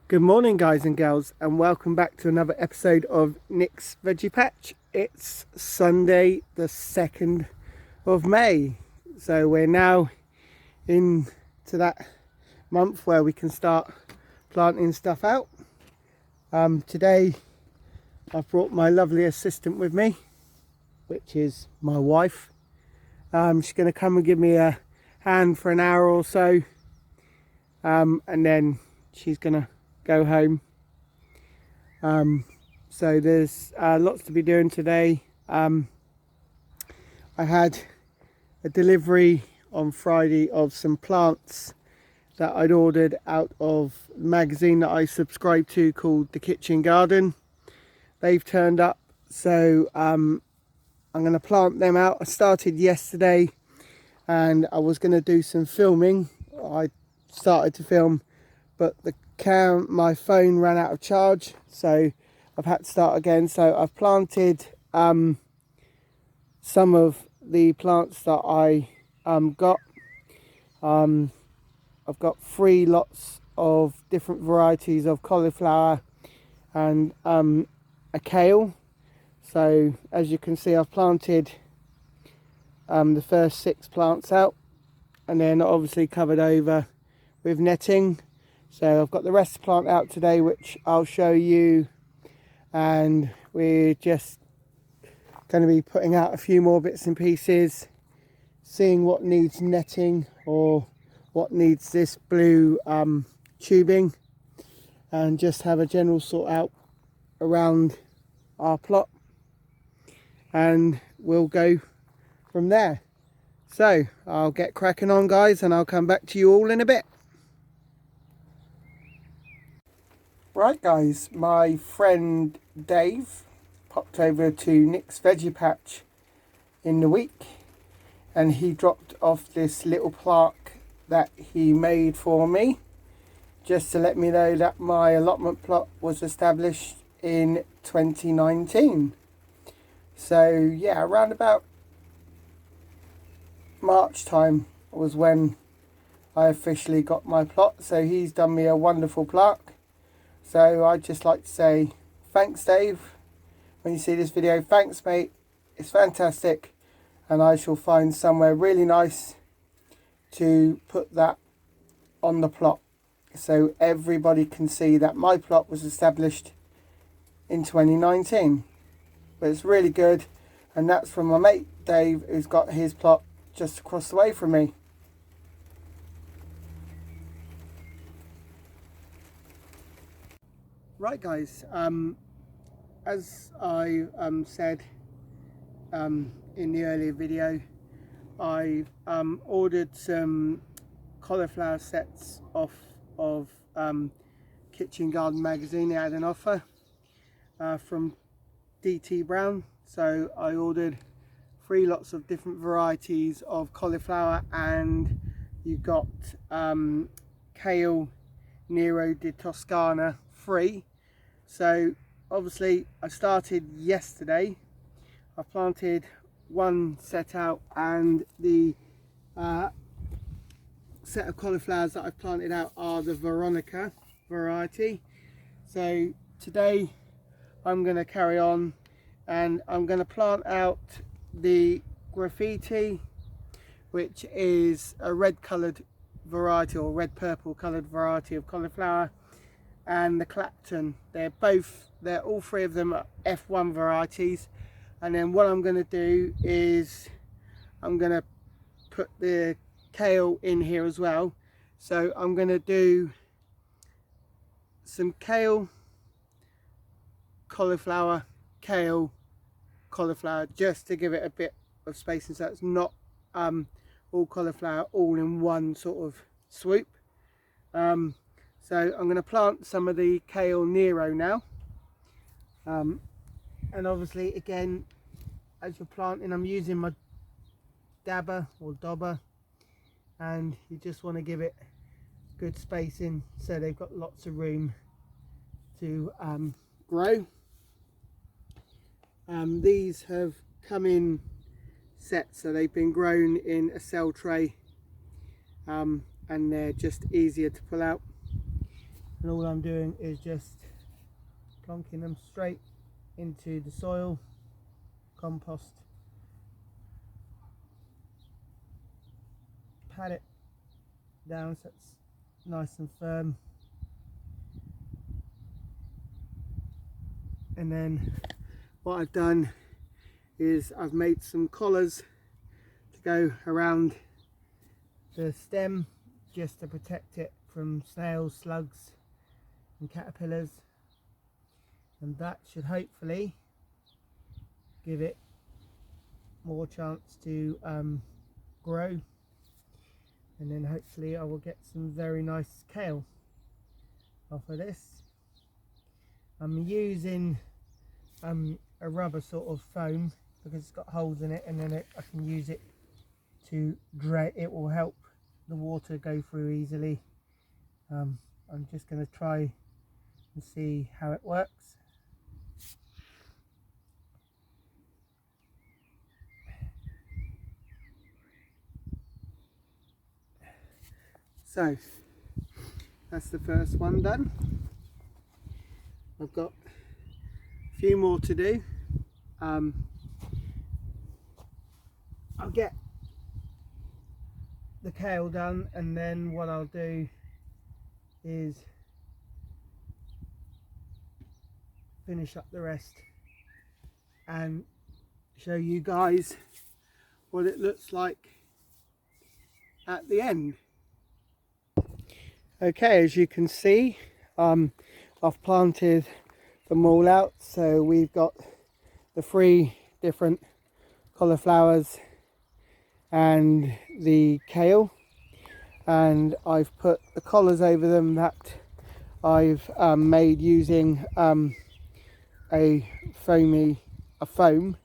Good morning, guys and girls, and welcome back to another episode of Nick's Veggie Patch. It's Sunday the 2nd of May, so we're now into that month where we can start planting stuff out. Today I've brought my lovely assistant with me, which is my wife. She's going to come and give me a hand for an hour or so, and then she's going to go home. So there's lots to be doing today. I had a delivery on Friday of some plants that I'd ordered out of the magazine that I subscribe to called The Kitchen Garden. They've turned up, so I'm going to plant them out. I started yesterday and I was going to do some filming. I started to film, but my phone ran out of charge, so I've had to start again. So I've planted some of the plants that I got. I've got 3 lots of different varieties of cauliflower and a kale. So as you can see, I've planted the first 6 plants out, and then obviously covered over with netting. So I've got the rest of the plant out today, which I'll show you, and we're just going to be putting out a few more bits and pieces, seeing what needs netting or what needs this blue tubing, and just have a general sort out around our plot, and we'll go from there. So I'll get cracking on, guys, and I'll come back to you all in a bit. Right, guys, my friend Dave popped over to Nick's Veggie Patch in the week, and he dropped off this little plaque that he made for me, just to let me know that my allotment plot was established in 2019. So yeah, around about March time was when I officially got my plot. So he's done me a wonderful plaque. So I'd just like to say thanks, Dave. When you see this video, thanks, mate. It's fantastic, and I shall find somewhere really nice to put that on the plot, so everybody can see that my plot was established in 2019. But it's really good, and that's from my mate Dave, who's got his plot just across the way from me. Right, guys, as I said in the earlier video, I ordered some cauliflower sets off of Kitchen Garden magazine. They had an offer from DT Brown, so I ordered 3 lots of different varieties of cauliflower, and you've got kale Nero di Toscana free. So obviously I started yesterday. I planted 1 set out, and the set of cauliflowers that I've planted out are the Veronica variety. So today I'm going to carry on, and I'm going to plant out the Graffiti, which is a red coloured variety, or red purple coloured variety of cauliflower, and the Clapton. They're all 3 of them are F1 varieties. And then what I'm going to do is I'm going to put the kale in here as well. So I'm going to do some kale, cauliflower, kale, cauliflower, just to give it a bit of spacing, so it's not all cauliflower all in one sort of swoop. So I'm going to plant some of the kale Nero now, and obviously again, as you're planting, I'm using my dabber or dobber, and you just want to give it good spacing so they've got lots of room to grow. These have come in sets, so they've been grown in a cell tray, and they're just easier to pull out. and all I'm doing is just plonking them straight into the soil, compost, pat it down so it's nice and firm, and then what I've done is I've made some collars to go around the stem just to protect it from snails, slugs and caterpillars, and that should hopefully give it more chance to grow, and then hopefully I will get some very nice kale off of this. I'm using a rubber sort of foam because it's got holes in it, and then I can use it to drain. It will help the water go through easily. I'm just going to try and see how it works. So that's the first one done. I've got a few more to do. I'll get the kale done, and then what I'll do is finish up the rest and show you guys what it looks like at the end. Okay, as you can see, I've planted them all out, so we've got the 3 different cauliflowers and the kale, and I've put the collars over them that I've made using a foam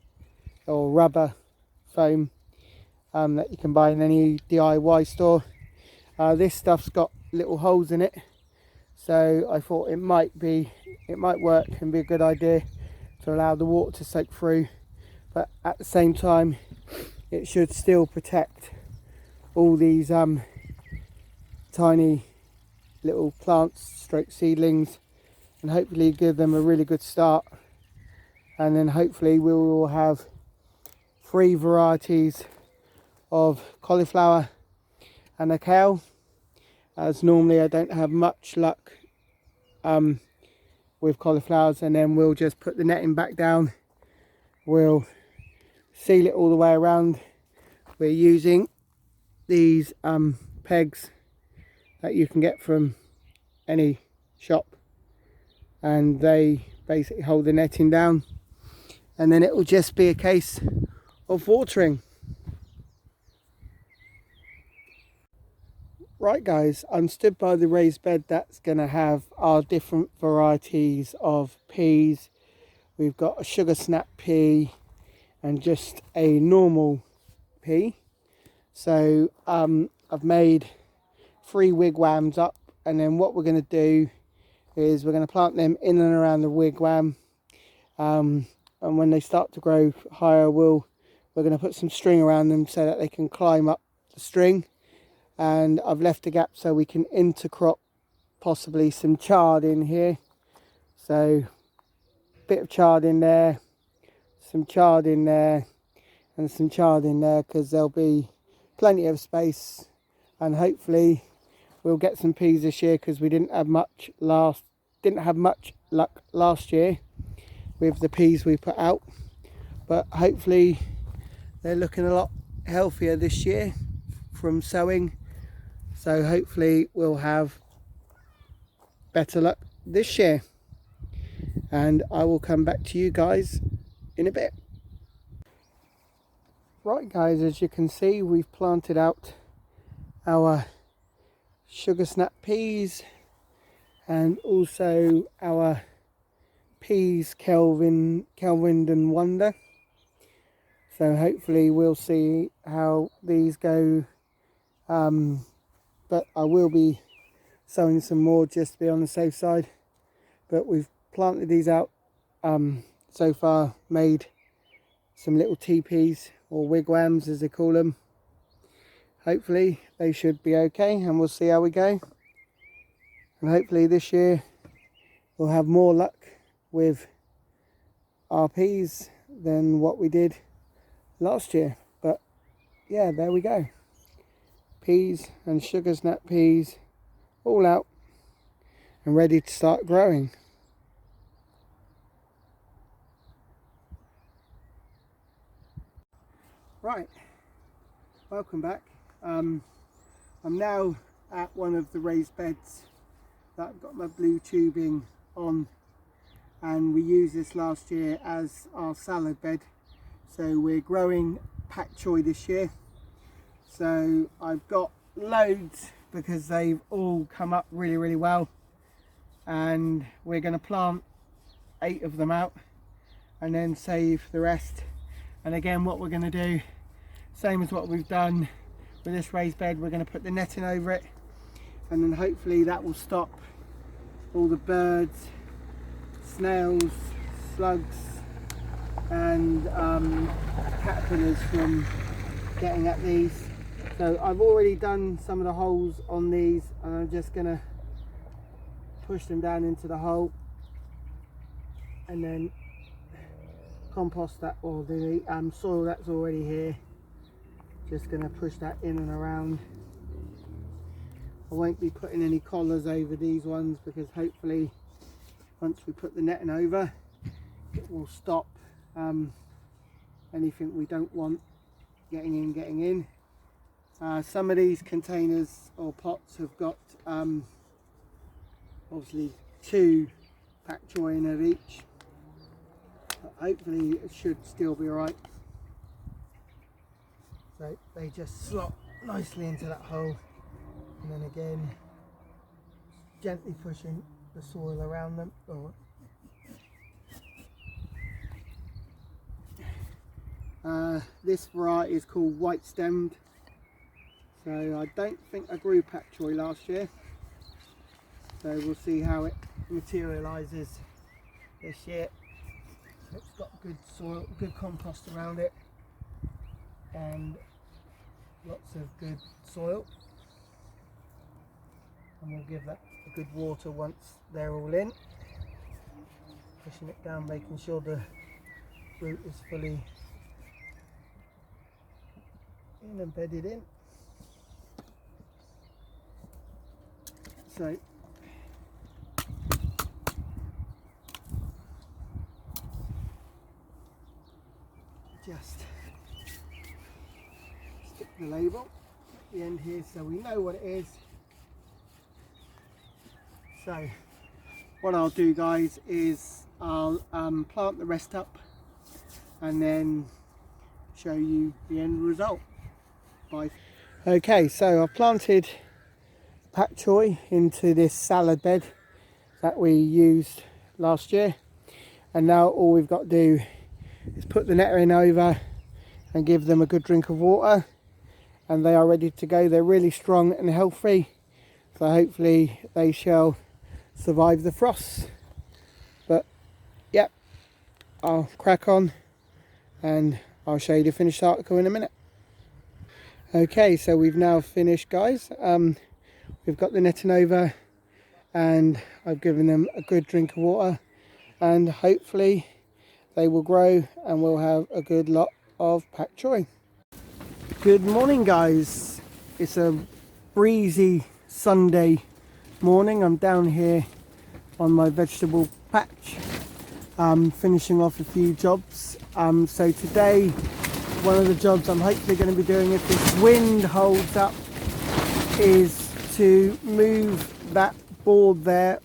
or rubber foam that you can buy in any DIY store. This stuff's got little holes in it, so I thought it might work and be a good idea to allow the water to soak through, but at the same time it should still protect all these tiny little plants stroke seedlings, and hopefully give them a really good start. And then hopefully we will have 3 varieties of cauliflower and a kale, as normally I don't have much luck with cauliflowers. And then we'll just put the netting back down, we'll seal it all the way around. We're using these pegs that you can get from any shop, and they basically hold the netting down, and then it will just be a case of watering. Right guys, I'm stood by the raised bed that's going to have our different varieties of peas. We've got a sugar snap pea and just a normal pea. So I've made 3 wigwams up, and then what we're going to do is we're going to plant them in and around the wigwam, and when they start to grow higher we're going to put some string around them so that they can climb up the string. And I've left a gap so we can intercrop possibly some chard in here, so a bit of chard in there, some chard in there, and some chard in there, because there'll be plenty of space, and hopefully we'll get some peas this year, because we didn't have much luck last year with the peas we put out, but hopefully they're looking a lot healthier this year from sowing, so hopefully we'll have better luck this year. And I will come back to you guys in a bit. Right guys, as you can see, we've planted out our sugar snap peas and also our peas Kelvin and Wonder. So hopefully we'll see how these go, but I will be sowing some more just to be on the safe side. But we've planted these out so far, made some little teepees or wigwams as they call them. Hopefully they should be okay, and we'll see how we go. and hopefully this year we'll have more luck with our peas than what we did last year. But yeah, there we go. Peas and sugar snap peas all out and ready to start growing. Right, welcome back. I'm now at one of the raised beds that I've got my blue tubing on, and we used this last year as our salad bed. So we're growing pak choy this year. So I've got loads because they've all come up really well, and we're going to plant 8 of them out and then save the rest. And again, what we're going to do, same as what we've done with this raised bed, we're going to put the netting over it, and then hopefully that will stop all the birds, snails, slugs and caterpillars from getting at these. So I've already done some of the holes on these, and I'm just going to push them down into the hole and then compost that, or the soil that's already here. Just going to push that in and around. I won't be putting any collars over these ones because hopefully once we put the netting over it will stop anything we don't want getting in. Some of these containers or pots have got obviously 2 pak choy in of each, but hopefully it should still be alright. So they just slot nicely into that hole, and then again gently pushing the soil around them. This variety is called white stemmed. So I don't think I grew pak choy last year, so we'll see how it materialises this year. It's got good soil, good compost around it, and lots of good soil, and we'll give that a good water once they're all in, pushing it down, making sure the root is fully in and bedded in. So just stick the label at the end here so we know what it is. So what I'll do, guys, is I'll plant the rest up and then show you the end result. Bye. Okay, so I've planted pak choy into this salad bed that we used last year, and now all we've got to do is put the netting over and give them a good drink of water, and they are ready to go. They're really strong and healthy, so hopefully they shall survive the frost. But yep, I'll crack on and I'll show you the finished article in a minute. Okay, so we've now finished, guys. We've got the netting over and I've given them a good drink of water, and hopefully they will grow and we'll have a good lot of pak choy. Good morning, guys. It's a breezy Sunday morning. I'm down here on my vegetable patch, finishing off a few jobs. So today, one of the jobs I'm hopefully going to be doing, if this wind holds up, is to move that board there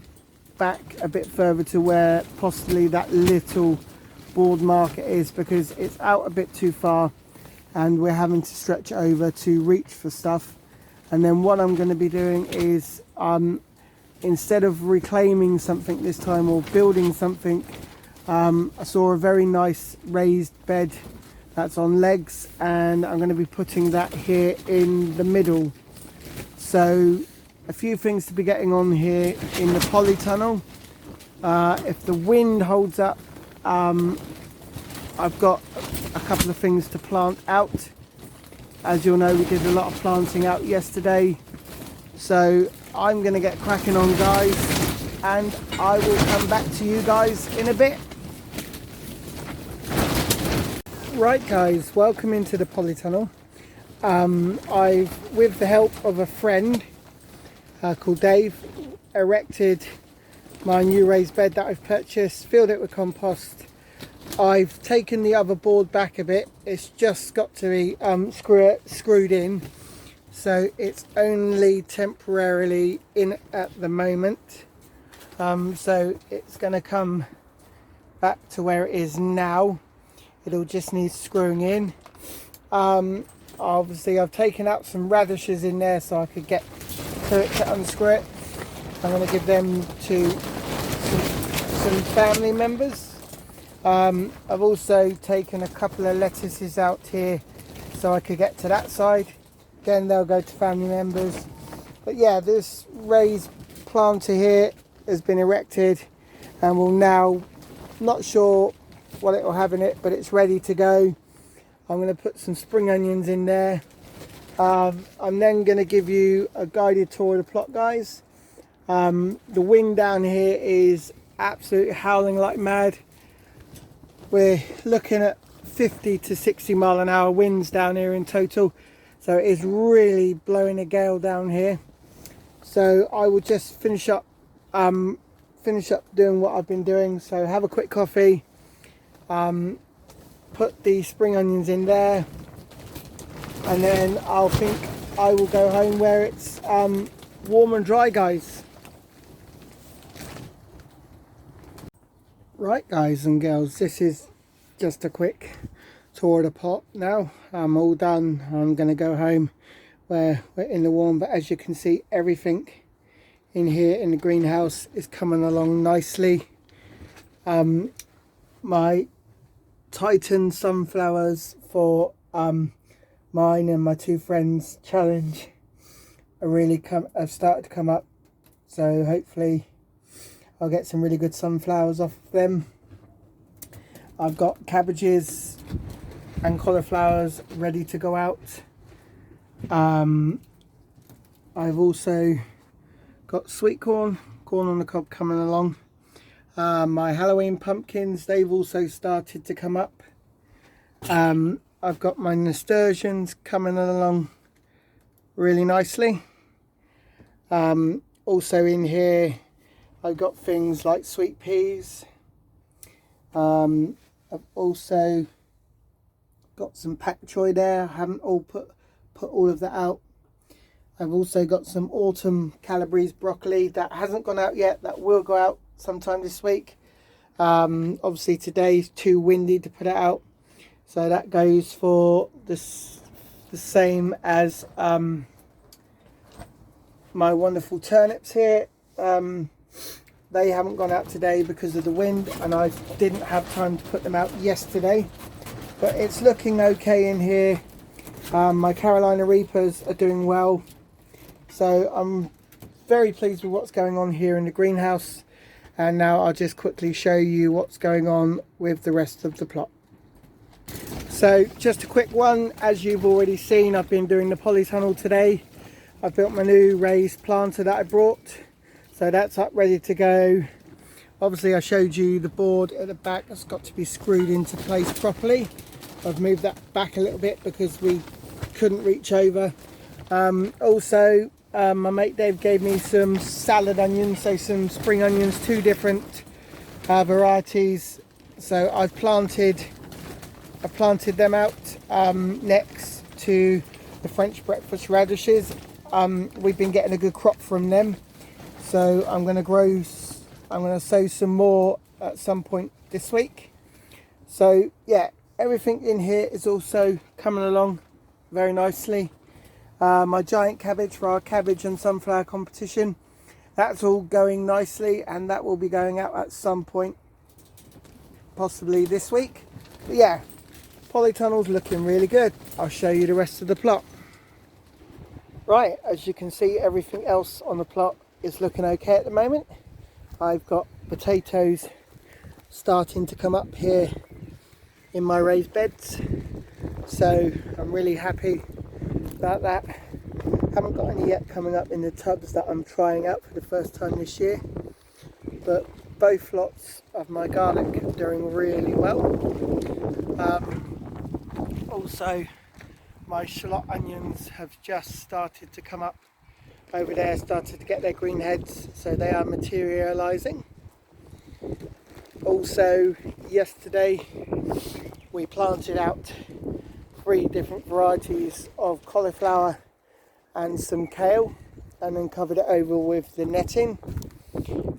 back a bit further to where possibly that little board marker is, because it's out a bit too far and we're having to stretch over to reach for stuff. And then what I'm going to be doing is instead of reclaiming something this time or building something, I saw a very nice raised bed that's on legs, and I'm going to be putting that here in the middle. So a few things to be getting on here in the polytunnel. If the wind holds up, I've got a couple of things to plant out. As you'll know, we did a lot of planting out yesterday, So I'm going to get cracking on, guys, and I will come back to you guys in a bit. Right guys, welcome into the polytunnel. I've, with the help of a friend called Dave, erected my new raised bed that I've purchased, filled it with compost. I've taken the other board back a bit. It's just got to be screwed in, so it's only temporarily in at the moment. So it's going to come back to where it is now. It'll just need screwing in. Obviously I've taken out some radishes in there so I could get to it to unscrew it. I'm going to give them to some family members. I've also taken a couple of lettuces out here so I could get to that side. Again, they'll go to family members. But yeah, this raised planter here has been erected and will now, not sure what it will have in it, but it's ready to go. I'm going to put some spring onions in there. I'm then going to give you a guided tour of the plot, guys. The wind down here is absolutely howling like mad. We're looking at 50 to 60 mile an hour winds down here in total, so it is really blowing a gale down here. So I will just finish up doing what I've been doing. So have a quick coffee, put the spring onions in there, and then I will go home where it's warm and dry, guys. Right guys and girls, this is just a quick tour of the pot now. I'm all done. I'm going to go home where we're in the warm, but as you can see, everything in here in the greenhouse is coming along nicely. My Titan sunflowers for mine and my two friends challenge have started to come up, so hopefully I'll get some really good sunflowers off of them. I've got cabbages and cauliflowers ready to go out. I've also got sweet corn on the cob coming along. My Halloween pumpkins, they've also started to come up. I've got my nasturtiums coming along really nicely. Also in here I've got things like sweet peas. I've also got some pak choy there. I haven't put all of that out. I've also got some autumn Calabrese broccoli that hasn't gone out yet. That will go out sometime this week. Obviously today's too windy to put it out, so that goes for the same as my wonderful turnips here. They haven't gone out today because of the wind, and I didn't have time to put them out yesterday, but it's looking okay in here. My Carolina Reapers are doing well, so I'm very pleased with what's going on here in the greenhouse. And now I'll just quickly show you what's going on with the rest of the plot. So just a quick one, as you've already seen, I've been doing the polytunnel today. I've built my new raised planter that I brought, so that's up ready to go. Obviously I showed you the board at the back that's got to be screwed into place properly. I've moved that back a little bit because we couldn't reach over. Also my mate Dave gave me some salad onions, so some spring onions, two different varieties. So I've planted them out next to the French breakfast radishes. We've been getting a good crop from them, so I'm going to sow some more at some point this week. So yeah, everything in here is also coming along very nicely. My giant cabbage for our cabbage and sunflower competition, that's all going nicely, and that will be going out at some point, possibly this week. But yeah, polytunnel's looking really good. I'll show you the rest of the plot. Right, as you can see, everything else on the plot is looking okay at the moment. I've got potatoes starting to come up here in my raised beds, so I'm really happy about that. Haven't got any yet coming up in the tubs that I'm trying out for the first time this year, but both lots of my garlic are doing really well. Also, my shallot onions have just started to come up over there, started to get their green heads, so they are materialising. Also, yesterday we planted out 3 different varieties of cauliflower and some kale, and then covered it over with the netting.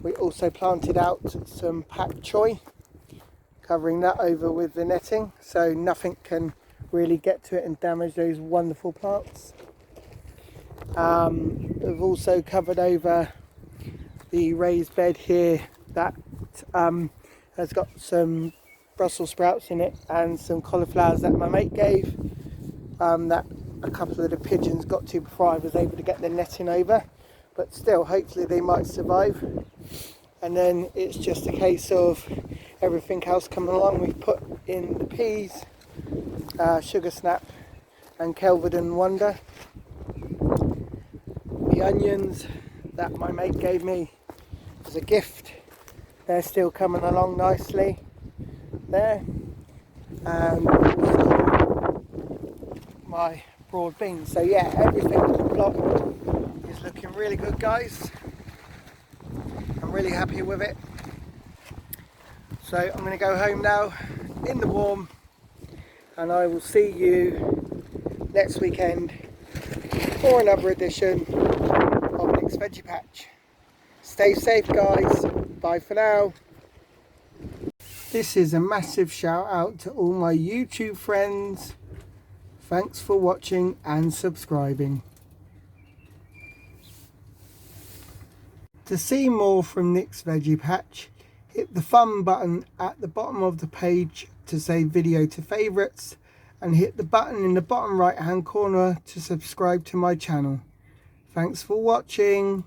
We also planted out some pak choi, covering that over with the netting, so nothing can really get to it and damage those wonderful plants. We've also covered over the raised bed here that has got some Brussels sprouts in it and some cauliflowers that my mate gave, that a couple of the pigeons got to before I was able to get the netting over, but still hopefully they might survive. And then it's just a case of everything else coming along. We've put in the peas, sugar snap and Kelvedon Wonder. The onions that my mate gave me as a gift, they're still coming along nicely there. And also my broad beans. So yeah, everything in the plot is looking really good, guys. I'm really happy with it. So I'm going to go home now in the warm, and I will see you next weekend for another edition of Nick's Veggie Patch. Stay safe, guys. Bye for now. This is a massive shout out to all my YouTube friends. Thanks for watching and subscribing. To see more from Nick's Veggie Patch, hit the thumb button at the bottom of the page to save video to favourites, and hit the button in the bottom right hand corner to subscribe to my channel. Thanks for watching.